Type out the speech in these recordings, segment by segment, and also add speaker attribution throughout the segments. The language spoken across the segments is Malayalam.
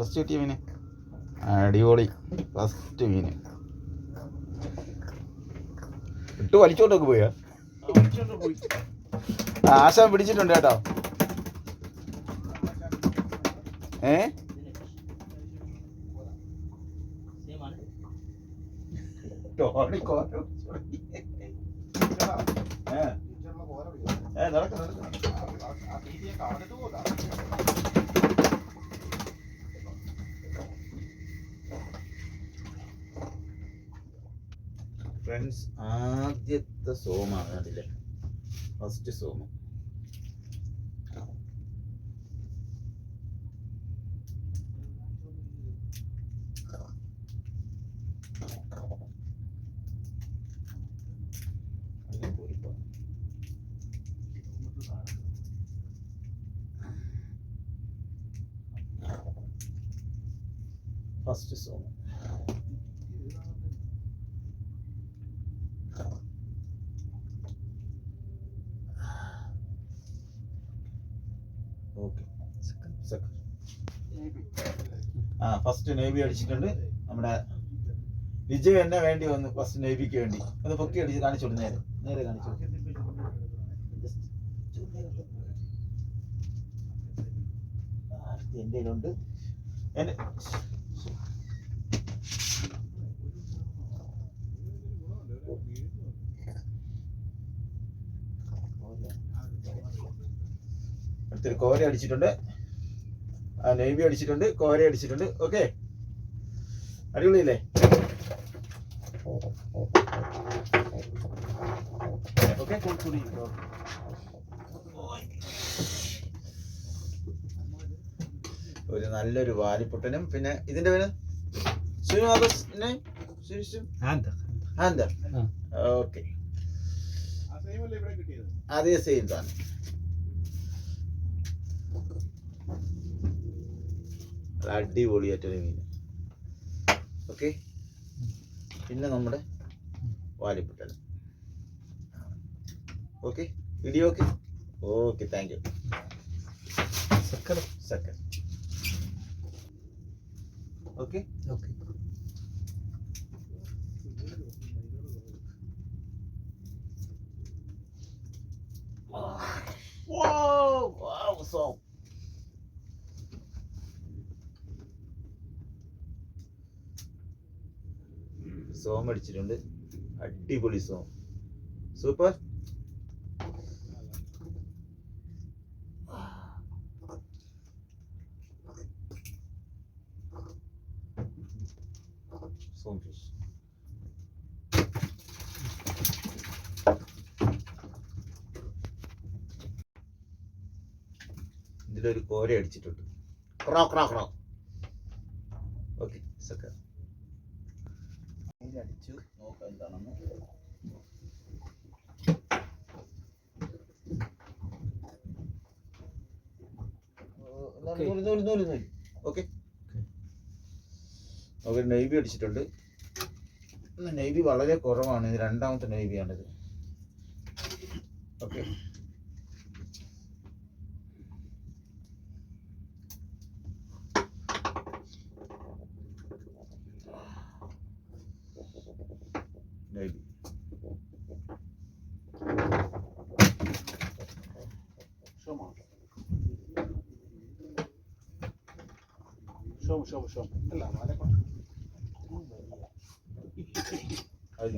Speaker 1: ഫസ്റ്റ് കിട്ടിയ മീന് അടിപൊളി. ഫസ്റ്റ് മീന് ഇട്ട് വലിച്ചോണ്ടൊക്കെ പോയാ ആശാൻ പിടിച്ചിട്ടുണ്ട് കേട്ടോ. ഫ്രണ്ട്സ്, ആദ്യത്തെ സോമാണ് അതിലെ ഫസ്റ്റ് സോമ്. ഫസ്റ്റ് സോമ് ഫസ്റ്റ് നേവി അടിച്ചിട്ടുണ്ട്. നമ്മുടെ വിജയ് എന്നെ വേണ്ടി വന്നു ഫസ്റ്റ് നേവിക്ക് വേണ്ടി. അത് പൊക്കി അടിച്ച് കാണിച്ചോളൂ. നേരെ കാണിച്ചോളൂ. എൻ്റെ കയ്യിലുണ്ട്. എൻ്റെ അടുത്തൊരു കോര അടിച്ചിട്ടുണ്ട്, നേവി അടിച്ചിട്ടുണ്ട്, കോര അടിച്ചിട്ടുണ്ട്. ഓക്കെ, അടിപൊളിയല്ലേ? ഓക്കെ, ഒരു നല്ലൊരു വാലിപ്പൊട്ടനും. പിന്നെ ഇതിന്റെ പേര് ഓക്കെ, അതേ സെയിം തന്നെ. അടിപൊളിയായിട്ടൊരു മീൻ. ഓക്കെ, പിന്നെ നമ്മുടെ വാലിപ്പൊട്ടൻ. Okay, video okay. Okay, thank you. Second okay okay. Song അടിച്ചിട്ടുണ്ട്. അടിപൊളി സോം, സൂപ്പർ. സോം ഫിഷ്. ഇതിലൊരു കോര അടിച്ചിട്ടുണ്ട്. ഓക്കെ, സെക്കൻഡ് അടിച്ചു. നോക്കാം എന്താണെന്ന്. ഓക്കെ, അവർ നെയ്വി അടിച്ചിട്ടുണ്ട്. നെയ്വി വളരെ കുറവാണ്. ഇത് രണ്ടാമത്തെ നെയ്വിയാണിത്. ഓക്കെ, നെയ്വി.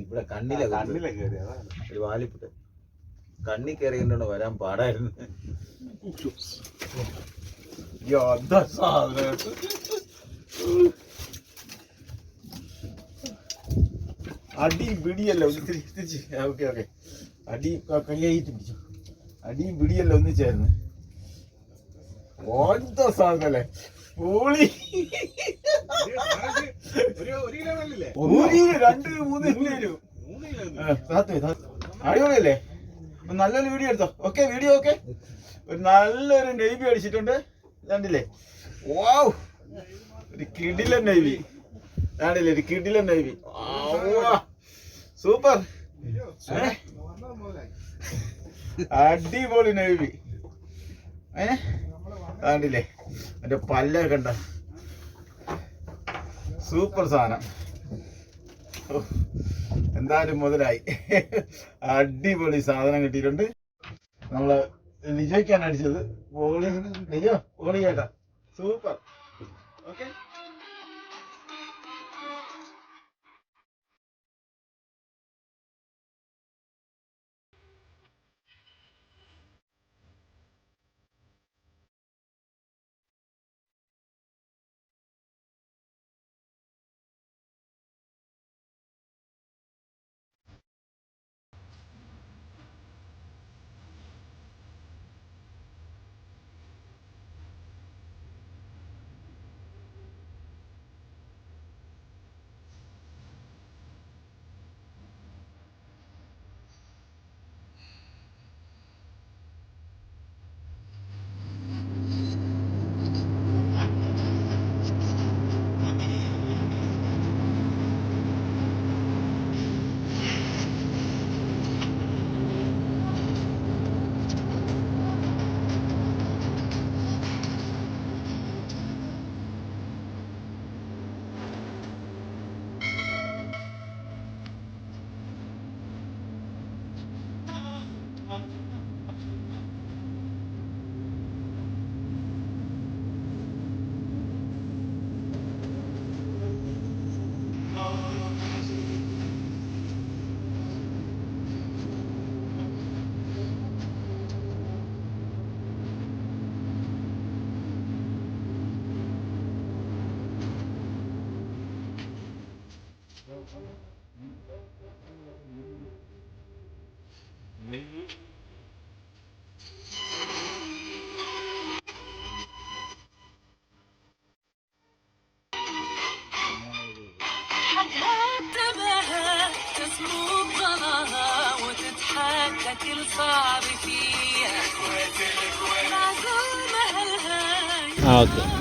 Speaker 1: ഇവിടെ കണ്ണിലെ ഒരു വാലിപ്പൊട്ട് കണ്ണി കയറിയോണ്ടാണ് വരാൻ പാടായിരുന്നു. അടി പിടിയല്ല ഒന്നിച്ച്. ഓക്കെ ഓക്കെ, അടി കൈയായിട്ട് പിടിച്ചു. അടിയും പിടിയല്ല ഒന്നിച്ചായിരുന്നു. ഓരോ സാധനല്ലേ പൊളി. 2-3 കിലോ. അടിപൊളിയല്ലേ? നല്ലൊരു വീഡിയോ എടുത്തോ. Okay, video okay. ഒരു നല്ലൊരു നെയ്വി അടിച്ചിട്ടുണ്ട്. കണ്ടില്ലേ? വാവ്, ഒരു കിടിലൻ നെയ്വി. കണ്ടില്ലേ? ഒരു കിടിലൻ നെയ്വി. സൂപ്പർ, അടിപൊളി നെയ്വി. കണ്ടില്ലേ? എന്റെ പല്ല കണ്ട സൂപ്പർ സാധനം. എന്തായാലും മുതലായി. അടിപൊളി സാധനം കിട്ടിയിട്ടുണ്ട്. നമ്മള് ലിജോയ്ക്കാണ് അടിച്ചത്. ലിജോ ഓളി കേട്ടാ സൂപ്പർ. ഓക്കെ.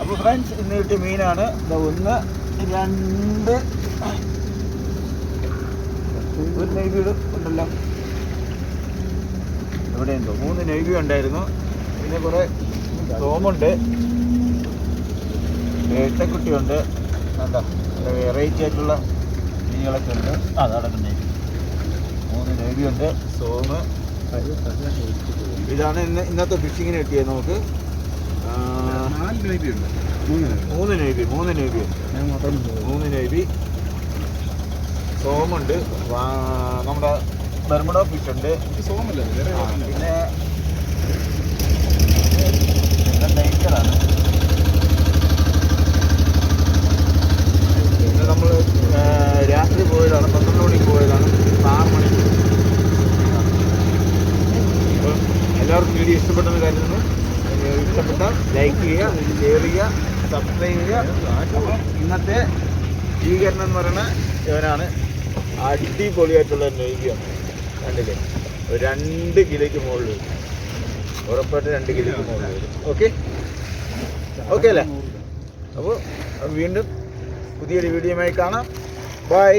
Speaker 1: അപ്പൊ ഫ്രണ്ട്സ് ഇന്ന് കിട്ടിയ മീനാണ്. 1 2 ഒരു നെയ്വീട് ഉണ്ടല്ലോ ഇവിടെ ഉണ്ടോ. 3 നെയ്വി ഉണ്ടായിരുന്നു. പിന്നെ കുറെ സോമുണ്ട്, ഏട്ടക്കുട്ടിയുണ്ട്. എന്താ വെറൈറ്റി ആയിട്ടുള്ള മീനുകളൊക്കെ ഉണ്ട്. അതടക്കം നെയ്വി. 3 നെയ്വി ഉണ്ട്, സോമ്. ഇതാണ് ഇന്നത്തെ ഫിഷിങ്ങിന് കിട്ടിയത് നമുക്ക്. 3 നെയ്വി, സോമുണ്ട്, നമ്മുടെ ബർമുഡ ഫിഷ് ഉണ്ട്. പിന്നെ ഡേഞ്ചറാണ്. പിന്നെ നമ്മൾ രാത്രി പോയതാണ്, 12 മണിക്ക് പോയതാണ്, 6 മണിക്ക്. അപ്പോൾ എല്ലാവർക്കും വീഡിയോ ഇഷ്ടപ്പെട്ടെന്ന് കരുതുന്നു. ഇഷ്ടപ്പെട്ടാൽ ലൈക്ക് ചെയ്യുക, ഷെയർ ചെയ്യുക, സബ്സ്ക്രൈബ് ചെയ്യുക. അപ്പോൾ ഇന്നത്തെ സ്വീകരണം എന്ന് പറയുന്ന ഇവനാണ്. അടിപൊളിയായിട്ടുള്ള നെയ്യാണ്. കണ്ടില്ലേ, 2 കിലോയ്ക്ക് മുകളിൽ വരും. ഉറപ്പായിട്ട് 2 കിലോയ്ക്ക് മുകളിൽ വരും. ഓക്കെ അല്ലേ? അപ്പോൾ വീണ്ടും പുതിയൊരു വീഡിയോയുമായി കാണാം. ബൈ.